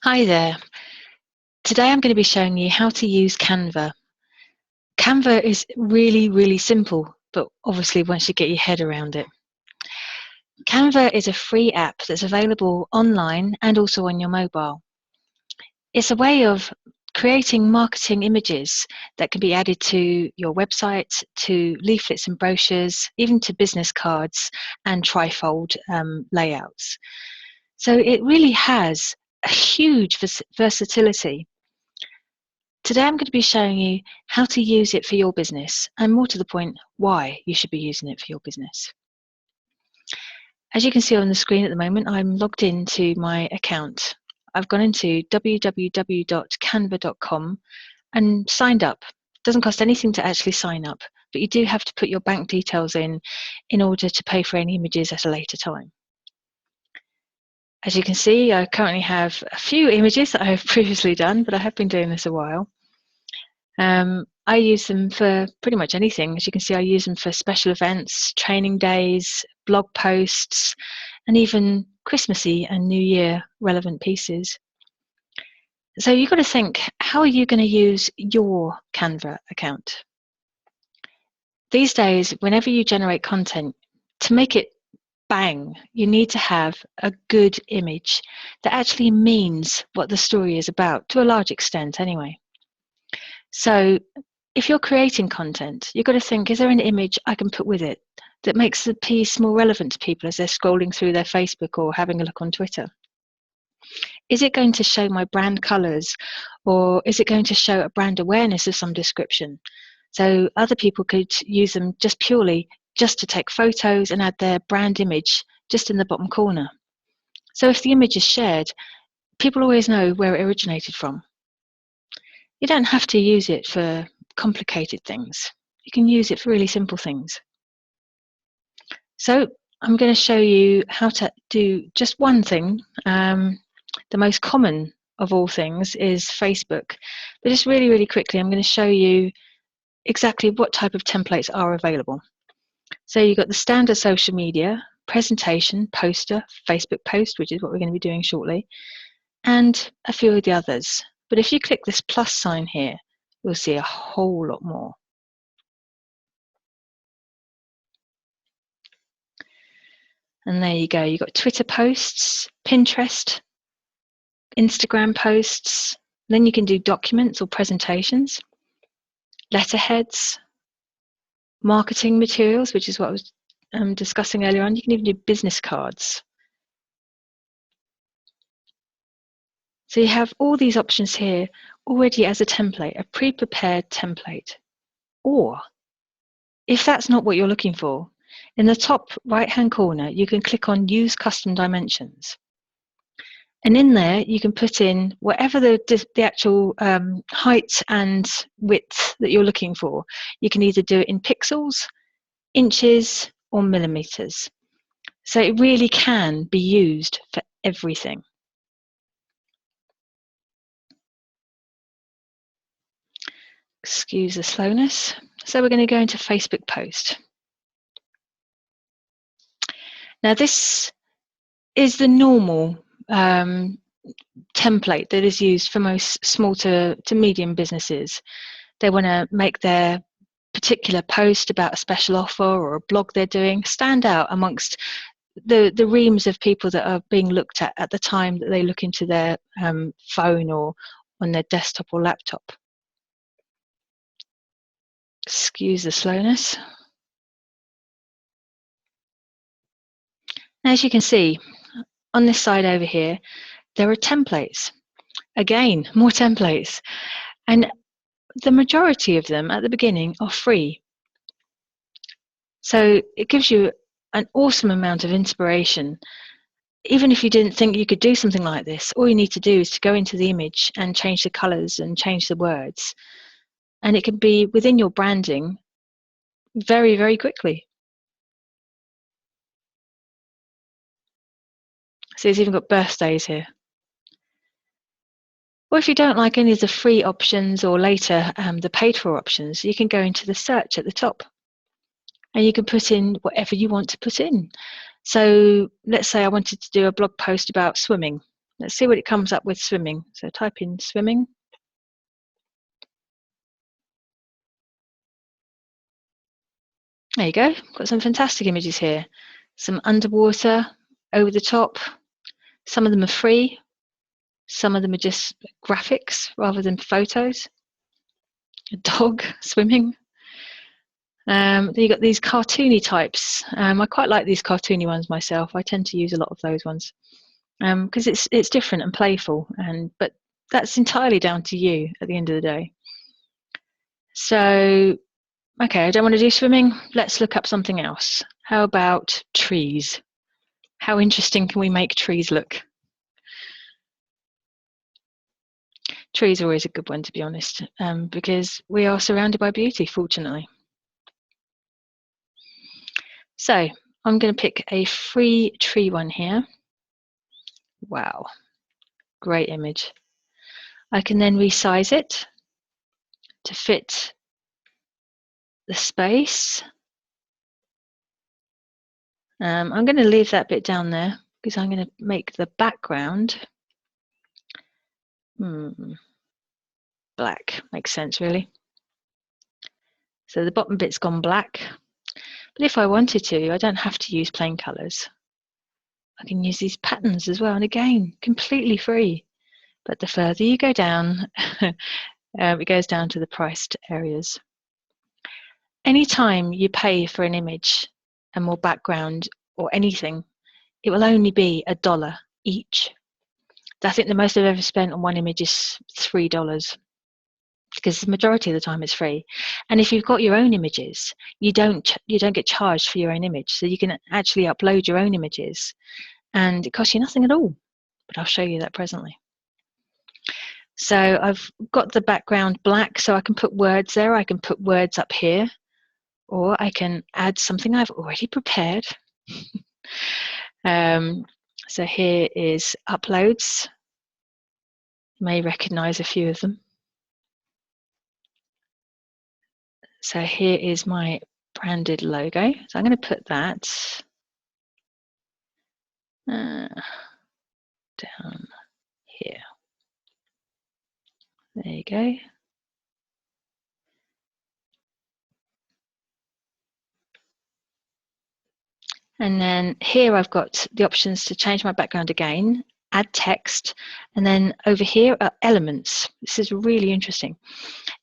Hi there. Today I'm going to be showing you how to use Canva. Canva is really simple, but obviously once you get your head around it. Canva is a free app that's available online and also on your mobile. It's a way of creating marketing images that can be added to your website, to leaflets and brochures, even to business cards and trifold layouts. So it really has a huge versatility. Today I'm going to be showing you how to use it for your business, and more to the point, why you should be using it for your business. As you can see on the screen at the moment, I'm logged into my account. I've gone into www.canva.com and signed up. It doesn't cost anything to actually sign up, but you do have to put your bank details in order to pay for any images at a later time. As you can see, I currently have a few images that I have previously done, but I have been doing this a while. I use them for pretty much anything. As you can see, I use them for special events, training days, blog posts, and even Christmassy and New Year relevant pieces. So you've got to think, how are you going to use your Canva account? These days, whenever you generate content, to make it bang, you need to have a good image that actually means what the story is about, to a large extent anyway. So if you're creating content, you've got to think, is there an image I can put with it that makes the piece more relevant to people as they're scrolling through their Facebook or having a look on Twitter? Is it going to show my brand colours, or is it going to show a brand awareness of some description? So other people could use them just purely just to take photos and add their brand image just in the bottom corner. So if the image is shared, people always know where it originated from. You don't have to use it for complicated things. You can use it for really simple things. So I'm going to show you how to do just one thing. The most common of all things is Facebook. But just really quickly, I'm going to show you exactly what type of templates are available. So you've got the standard social media, presentation, poster, Facebook post, which is what we're going to be doing shortly, and a few of the others. But if you click this plus sign here, you'll see a whole lot more. And there you go. You've got Twitter posts, Pinterest, Instagram posts. Then you can do documents or presentations, letterheads, marketing materials, which is what I was discussing earlier on. You can even do business cards. So you have all these options here already as a template, a pre-prepared template. Or if that's not what you're looking for, in the top right-hand corner, you can click on Use Custom Dimensions. And in there, you can put in whatever the actual height and width that you're looking for. You can either do it in pixels, inches, or millimeters. So it really can be used for everything. Excuse the slowness. So we're going to go into Facebook post. Now this is the normal template that is used for most small to medium businesses. They want to make their particular post about a special offer or a blog they're doing stand out amongst the reams of people that are being looked at the time that they look into their phone or on their desktop or laptop. Excuse the slowness. As you can see, on this side over here, there are templates. Again, more templates. And the majority of them at the beginning are free. So it gives you an awesome amount of inspiration. Even if you didn't think you could do something like this, all you need to do is to go into the image and change the colors and change the words. And it can be within your branding very quickly. So it's even got birthdays here. Or if you don't like any of the free options or later the paid for options, you can go into the search at the top and you can put in whatever you want to put in. So let's say I wanted to do a blog post about swimming. Let's see what it comes up with swimming. So type in swimming. There you go. Got some fantastic images here. Some underwater, over the top. Some of them are free. Some of them are just graphics rather than photos. A dog swimming. Then you've got these cartoony types. I quite like these cartoony ones myself. I tend to use a lot of those ones because it's different and playful. But that's entirely down to you at the end of the day. So, okay, I don't want to do swimming. Let's look up something else. How about trees? How interesting can we make trees look? Trees are always a good one, to be honest, because we are surrounded by beauty, fortunately. So I'm going to pick a free tree one here. Wow, great image. I can then resize it to fit the space. I'm going to leave that bit down there because I'm going to make the background black. Makes sense, really. So the bottom bit's gone black. But if I wanted to, I don't have to use plain colours. I can use these patterns as well. And again, completely free. But the further you go down, it goes down to the priced areas. Anytime you pay for an image and more background or anything, it will only be $1 each. I think the most I've ever spent on one image is $3 because the majority of the time it's free. And if you've got your own images, you don't get charged for your own image. So you can actually upload your own images and it costs you nothing at all. But I'll show you that presently. So I've got the background black, so I can put words there. I can put words up here, or I can add something I've already prepared. So here is uploads. You may recognize a few of them. So here is my branded logo. So I'm going to put that down here. There you go. And then here I've got the options to change my background again, add text, and then over here are elements. This is really interesting.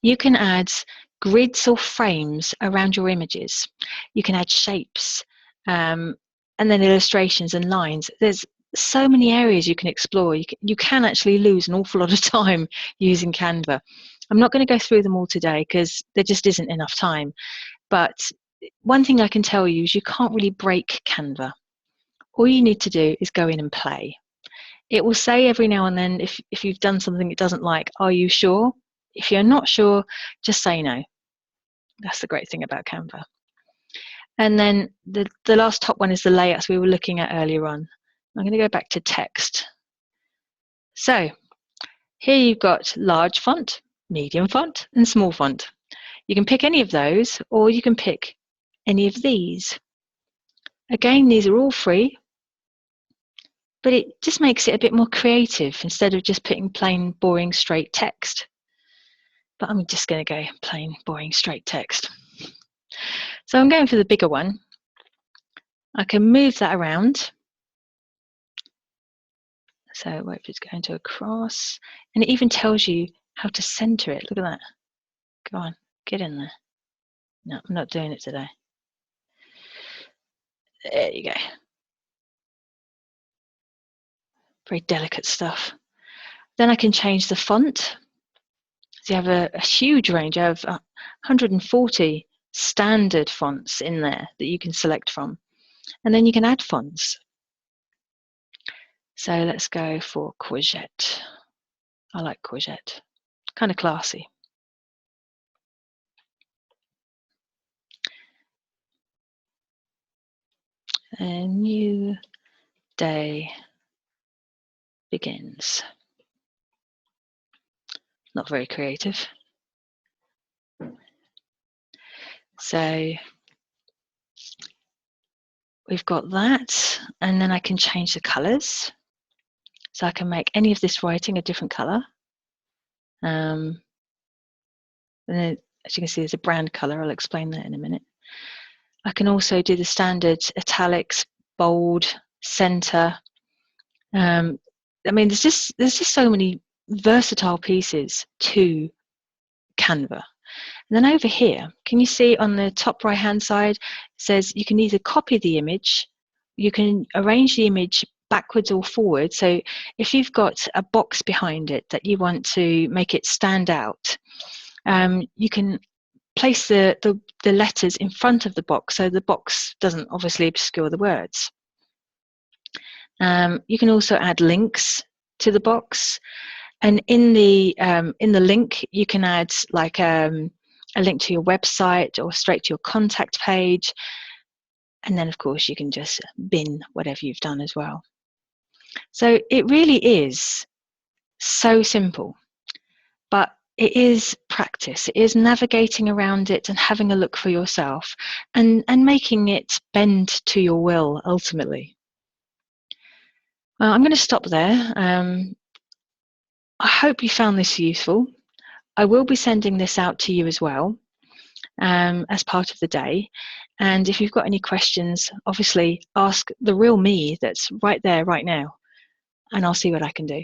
You can add grids or frames around your images. You can add shapes and then illustrations and lines. There's so many areas you can explore. You can actually lose an awful lot of time using Canva. I'm not going to go through them all today because there just isn't enough time. But one thing I can tell you is you can't really break Canva. All you need to do is go in and play. It will say every now and then if you've done something it doesn't like, are you sure? If you're not sure, just say no. That's the great thing about Canva. And then the last top one is the layouts we were looking at earlier on. I'm going to go back to text. So here you've got large font, medium font, and small font. You can pick any of those, or you can pick any of these. Again, these are all free, but it just makes it a bit more creative instead of just putting plain, boring, straight text. But I'm just going to go plain, boring, straight text. So I'm going for the bigger one. I can move that around. So wait for it to go into a cross. And it even tells you how to center it. Look at that. Go on, get in there. No, I'm not doing it today. There you go. Very delicate stuff. Then I can change the font. So you have a huge range. I have 140 standard fonts in there that you can select from. And then you can add fonts. So let's go for courgette. I like courgette. Kind of classy. A new day begins. Not very creative. So we've got that, and then I can change the colors. So I can make any of this writing a different colour. And then, as you can see, there's a brand colour. I'll explain that in a minute. I can also do the standard italics, bold, centre. I mean, there's just so many versatile pieces to Canva. And then over here, can you see on the top right hand side, it says you can either copy the image, you can arrange the image backwards or forward. So if you've got a box behind it that you want to make it stand out, you can place the letters in front of the box so the box doesn't obviously obscure the words. You can also add links to the box, and in the link you can add like a link to your website or straight to your contact page, and then of course you can just bin whatever you've done as well. So it really is so simple, but it is practice. It is navigating around it and having a look for yourself and making it bend to your will ultimately. Well, I'm going to stop there. I hope you found this useful. I will be sending this out to you as well as part of the day. And if you've got any questions, obviously ask the real me that's right there, right now, and I'll see what I can do.